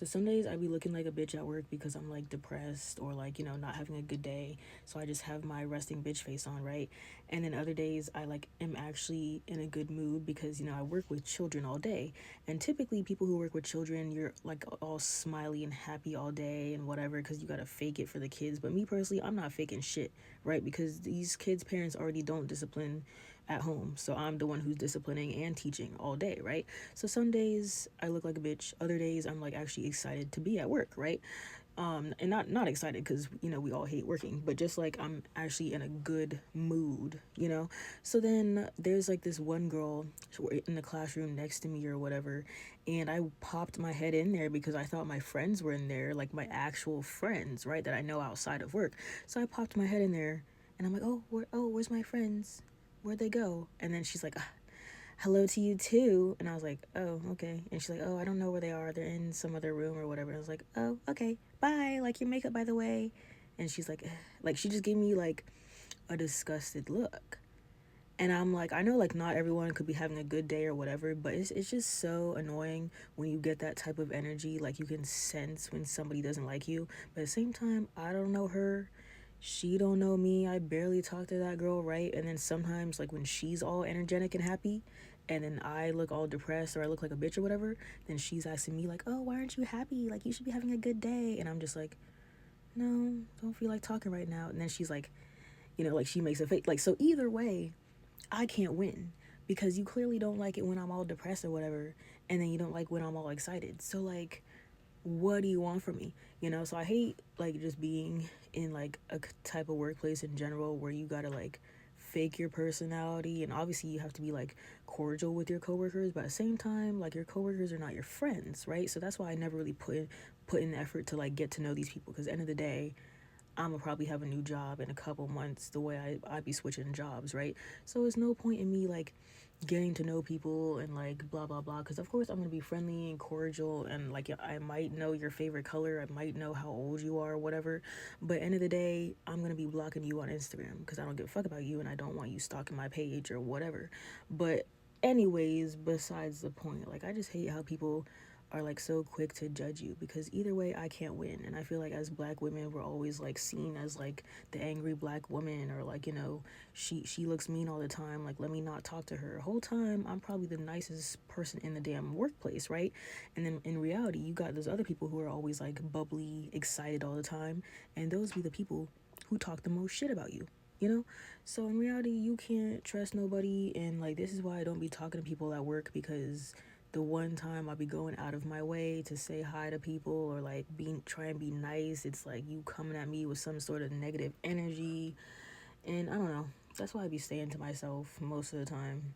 So some days I be looking like a bitch at work because I'm like depressed or like, not having a good day. So I just have my resting bitch face on, right? And then other days I like am actually in a good mood because, I work with children all day. And typically people who work with children, you're like all smiley and happy all day and whatever because you got to fake it for the kids. But me personally, I'm not faking shit, right? Because these kids' parents already don't discipline at home. So I'm the one who's disciplining and teaching all day, right? So some days I look like a bitch. Other days I'm like actually excited to be at work, right? And not excited because we all hate working, but just like I'm actually in a good mood. So then there's like this one girl in the classroom next to me or whatever, and I popped my head in there because I thought my friends were in there, like my actual friends, right, that I know outside of work. So I popped my head in there, and I'm like, where's my friends? Where'd they go? And then she's like, hello to you too. And I was like, oh, okay. And she's like, oh, I don't know where they are. They're in some other room or whatever. And I was like, oh, okay. Bye. Like your makeup, by the way. And she's like, like she just gave me like a disgusted look. And I'm like, I know like not everyone could be having a good day or whatever, but it's just so annoying when you get that type of energy. Like you can sense when somebody doesn't like you. But at the same time, I don't know her. She don't know me. I barely talk to that girl, right? And then sometimes like when she's all energetic and happy and then I look all depressed or I look like a bitch or whatever, then she's asking me like, oh, why aren't you happy? Like you should be having a good day. And I'm just like, no, don't feel like talking right now. And then she's like, like she makes a face. Like, so either way, I can't win because you clearly don't like it when I'm all depressed or whatever, and then you don't like when I'm all excited. So like, what do you want from me? So I hate like just being in like a type of workplace in general where you gotta like fake your personality, and obviously you have to be like cordial with your coworkers, but at the same time like your coworkers are not your friends, right? So that's why I never really put in the effort to like get to know these people, because at the end of the day I'm gonna probably have a new job in a couple months the way I'd be switching jobs, right? So there's no point in me like getting to know people and like blah blah blah, because of course I'm gonna be friendly and cordial and like I might know your favorite color, I might know how old you are, whatever, but end of the day I'm gonna be blocking you on Instagram because I don't give a fuck about you and I don't want you stalking my page or whatever. But anyways, besides the point, like I just hate how people are like so quick to judge you, because either way I can't win. And I feel like as black women we're always like seen as like the angry black woman, or like she looks mean all the time, like let me not talk to her. The whole time I'm probably the nicest person in the damn workplace, right? And then in reality you got those other people who are always like bubbly excited all the time, and those be the people who talk the most shit about you. So in reality you can't trust nobody, and like this is why I don't be talking to people at work, because the one time I'll be going out of my way to say hi to people or like try and be nice, it's like you coming at me with some sort of negative energy. And I don't know. That's why I be staying to myself most of the time.